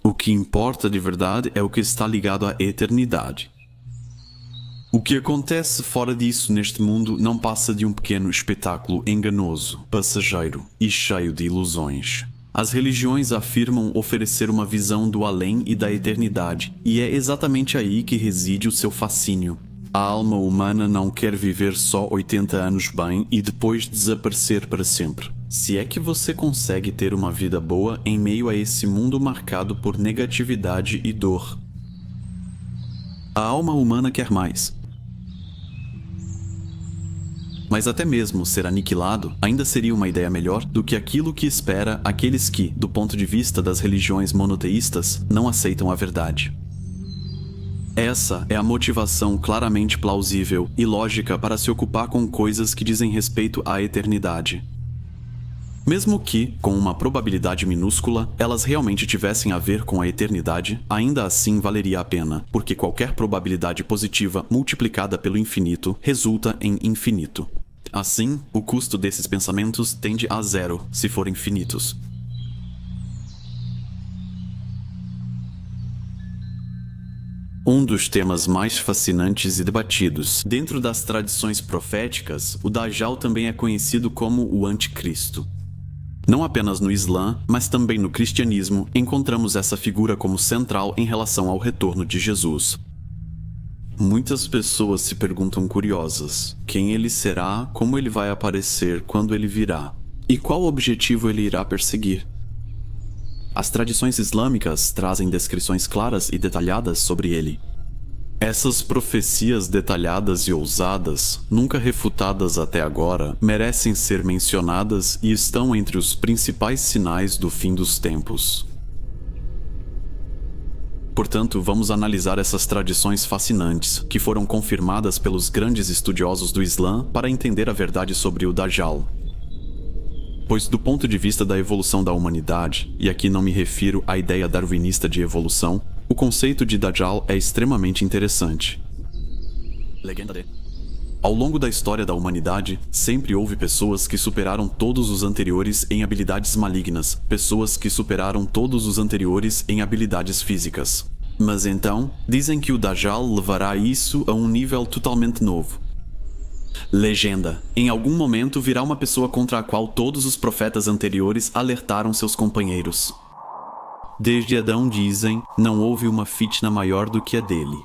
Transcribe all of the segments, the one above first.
O que importa de verdade é o que está ligado à eternidade. O que acontece fora disso neste mundo não passa de um pequeno espetáculo enganoso, passageiro e cheio de ilusões. As religiões afirmam oferecer uma visão do além e da eternidade, e é exatamente aí que reside o seu fascínio. A alma humana não quer viver só 80 anos bem e depois desaparecer para sempre. Se é que você consegue ter uma vida boa em meio a esse mundo marcado por negatividade e dor. A alma humana quer mais. Mas até mesmo ser aniquilado ainda seria uma ideia melhor do que aquilo que espera aqueles que, do ponto de vista das religiões monoteístas, não aceitam a verdade. Essa é a motivação claramente plausível e lógica para se ocupar com coisas que dizem respeito à eternidade. Mesmo que, com uma probabilidade minúscula, elas realmente tivessem a ver com a eternidade, ainda assim valeria a pena, porque qualquer probabilidade positiva multiplicada pelo infinito resulta em infinito. Assim, o custo desses pensamentos tende a zero se forem finitos. Um dos temas mais fascinantes e debatidos dentro das tradições proféticas, o Dajjal também é conhecido como o Anticristo. Não apenas no Islã, mas também no cristianismo, encontramos essa figura como central em relação ao retorno de Jesus. Muitas pessoas se perguntam curiosas: quem ele será, como ele vai aparecer, quando ele virá, e qual objetivo ele irá perseguir? As tradições islâmicas trazem descrições claras e detalhadas sobre ele. Essas profecias detalhadas e ousadas, nunca refutadas até agora, merecem ser mencionadas e estão entre os principais sinais do fim dos tempos. Portanto, vamos analisar essas tradições fascinantes, que foram confirmadas pelos grandes estudiosos do Islã para entender a verdade sobre o Dajjal. Pois do ponto de vista da evolução da humanidade, e aqui não me refiro à ideia darwinista de evolução, o conceito de Dajjal é extremamente interessante. Legenda de... Ao longo da história da humanidade, sempre houve pessoas que superaram todos os anteriores em habilidades malignas, pessoas que superaram todos os anteriores em habilidades físicas. Mas então, dizem que o Dajjal levará isso a um nível totalmente novo. Legenda: em algum momento virá uma pessoa contra a qual todos os profetas anteriores alertaram seus companheiros. Desde Adão, dizem, não houve uma fitna maior do que a dele.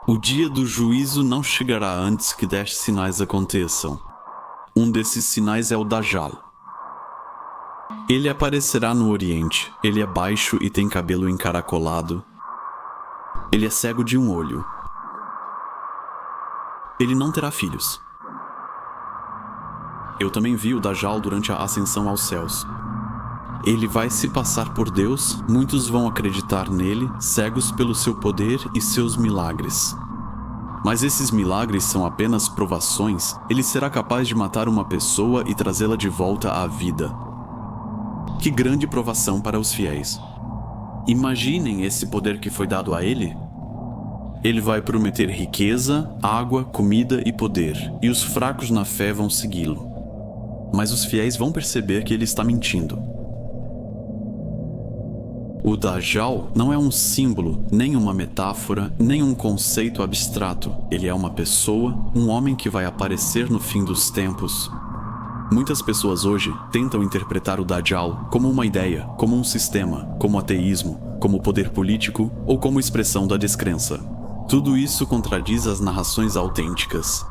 O dia do juízo não chegará antes que 10 sinais aconteçam. Um desses sinais é o Dajjal. Ele aparecerá no Oriente. Ele é baixo e tem cabelo encaracolado. Ele é cego de um olho. Ele não terá filhos. Eu também vi o Dajjal durante a ascensão aos céus. Ele vai se passar por Deus, muitos vão acreditar nele, cegos pelo seu poder e seus milagres. Mas esses milagres são apenas provações. Ele será capaz de matar uma pessoa e trazê-la de volta à vida. Que grande provação para os fiéis. Imaginem esse poder que foi dado a ele. Ele vai prometer riqueza, água, comida e poder, e os fracos na fé vão segui-lo. Mas os fiéis vão perceber que ele está mentindo. O Dajjal não é um símbolo, nem uma metáfora, nem um conceito abstrato. Ele é uma pessoa, um homem que vai aparecer no fim dos tempos. Muitas pessoas hoje tentam interpretar o Dajjal como uma ideia, como um sistema, como ateísmo, como poder político ou como expressão da descrença. Tudo isso contradiz as narrações autênticas.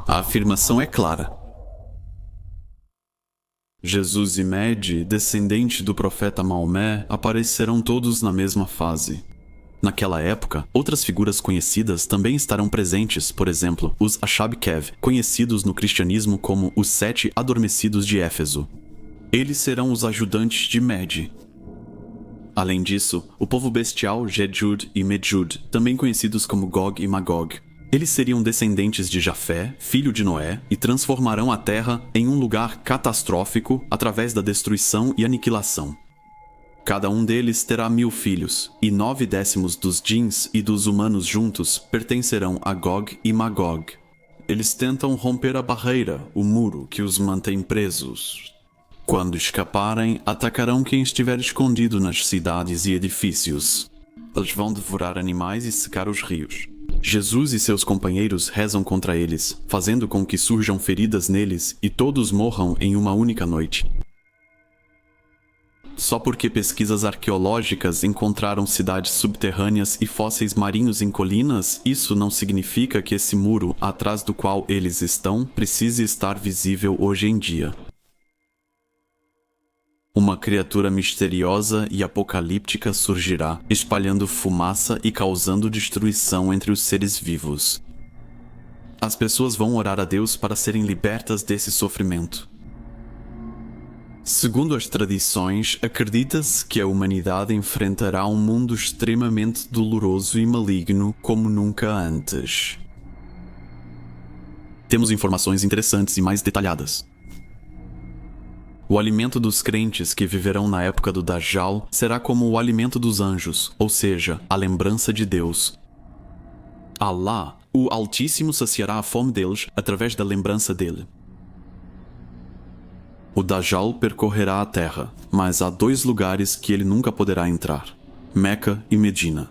A afirmação é clara. Jesus e Mehdi, descendente do profeta Maomé, aparecerão todos na mesma fase. Naquela época, outras figuras conhecidas também estarão presentes, por exemplo, os Ashab-Kev, conhecidos no cristianismo como os 7 adormecidos de Éfeso. Eles serão os ajudantes de Mehdi. Além disso, o povo bestial Jedjud e Medjud, também conhecidos como Gog e Magog. Eles seriam descendentes de Jafé, filho de Noé, e transformarão a terra em um lugar catastrófico através da destruição e aniquilação. Cada um deles terá 1000 filhos, e 9/10 dos djinns e dos humanos juntos pertencerão a Gog e Magog. Eles tentam romper a barreira, o muro que os mantém presos. Quando escaparem, atacarão quem estiver escondido nas cidades e edifícios. Eles vão devorar animais e secar os rios. Jesus e seus companheiros rezam contra eles, fazendo com que surjam feridas neles e todos morram em uma única noite. Só porque pesquisas arqueológicas encontraram cidades subterrâneas e fósseis marinhos em colinas, isso não significa que esse muro, atrás do qual eles estão, precise estar visível hoje em dia. Uma criatura misteriosa e apocalíptica surgirá, espalhando fumaça e causando destruição entre os seres vivos. As pessoas vão orar a Deus para serem libertas desse sofrimento. Segundo as tradições, acredita-se que a humanidade enfrentará um mundo extremamente doloroso e maligno como nunca antes. Temos informações interessantes e mais detalhadas. O alimento dos crentes que viverão na época do Dajjal será como o alimento dos anjos, ou seja, a lembrança de Deus. Allah, o Altíssimo, saciará a fome deles através da lembrança dele. O Dajjal percorrerá a terra, mas há 2 lugares que ele nunca poderá entrar: Meca e Medina.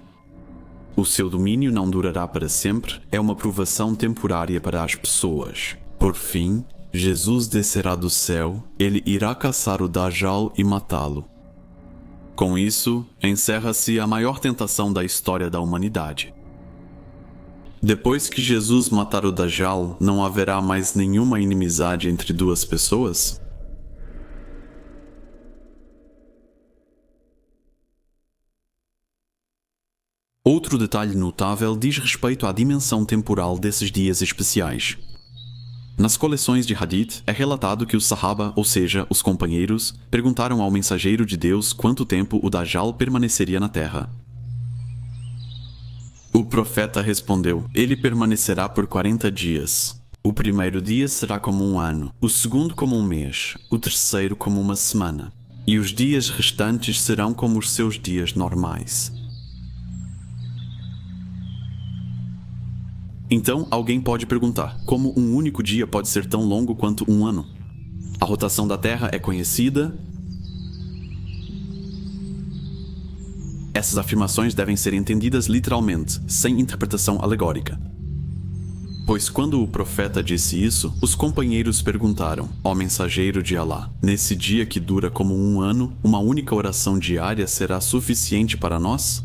O seu domínio não durará para sempre, é uma provação temporária para as pessoas. Por fim, Jesus descerá do céu, ele irá caçar o Dajjal e matá-lo. Com isso, encerra-se a maior tentação da história da humanidade. Depois que Jesus matar o Dajjal, não haverá mais nenhuma inimizade entre 2 pessoas? Outro detalhe notável diz respeito à dimensão temporal desses dias especiais. Nas coleções de Hadith, é relatado que os Sahaba, ou seja, os companheiros, perguntaram ao mensageiro de Deus quanto tempo o Dajjal permaneceria na Terra. O profeta respondeu: ele permanecerá por 40 dias. O primeiro dia será como um ano, o segundo como um mês, o terceiro como uma semana, e os dias restantes serão como os seus dias normais. Então, alguém pode perguntar, como um único dia pode ser tão longo quanto um ano? A rotação da Terra é conhecida. Essas afirmações devem ser entendidas literalmente, sem interpretação alegórica. Pois quando o profeta disse isso, os companheiros perguntaram: ó mensageiro de Alá, nesse dia que dura como um ano, uma única oração diária será suficiente para nós?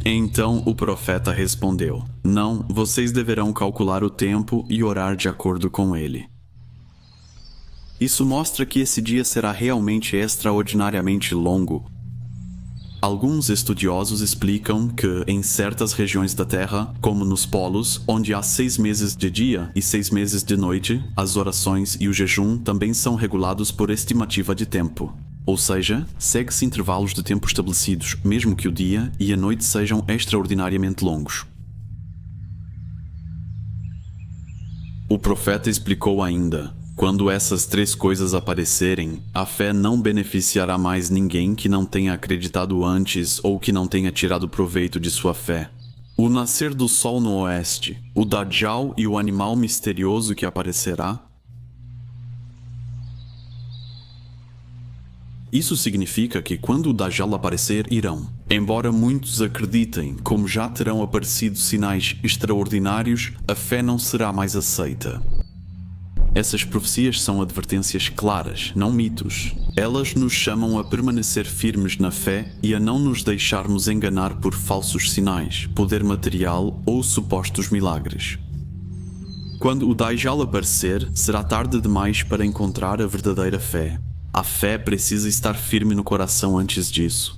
Então o profeta respondeu: não, vocês deverão calcular o tempo e orar de acordo com ele. Isso mostra que esse dia será realmente extraordinariamente longo. Alguns estudiosos explicam que, em certas regiões da Terra, como nos polos, onde há 6 meses de dia e 6 meses de noite, as orações e o jejum também são regulados por estimativa de tempo. Ou seja, segue-se intervalos de tempo estabelecidos, mesmo que o dia e a noite sejam extraordinariamente longos. O profeta explicou ainda: quando essas 3 coisas aparecerem, a fé não beneficiará mais ninguém que não tenha acreditado antes ou que não tenha tirado proveito de sua fé. O nascer do sol no oeste, o Dajjal e o animal misterioso que aparecerá. Isso significa que quando o Dajjal aparecer, irão. Embora muitos acreditem, como já terão aparecido sinais extraordinários, a fé não será mais aceita. Essas profecias são advertências claras, não mitos. Elas nos chamam a permanecer firmes na fé e a não nos deixarmos enganar por falsos sinais, poder material ou supostos milagres. Quando o Dajjal aparecer, será tarde demais para encontrar a verdadeira fé. A fé precisa estar firme no coração antes disso.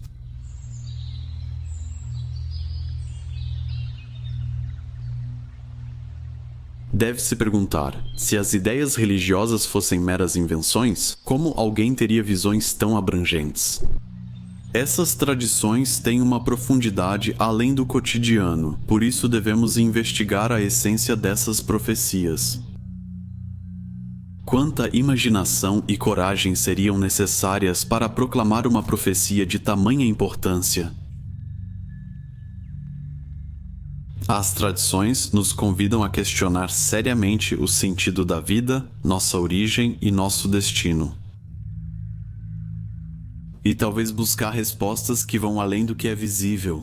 Deve-se perguntar, se as ideias religiosas fossem meras invenções, como alguém teria visões tão abrangentes? Essas tradições têm uma profundidade além do cotidiano, por isso devemos investigar a essência dessas profecias. Quanta imaginação e coragem seriam necessárias para proclamar uma profecia de tamanha importância? As tradições nos convidam a questionar seriamente o sentido da vida, nossa origem e nosso destino. E talvez buscar respostas que vão além do que é visível.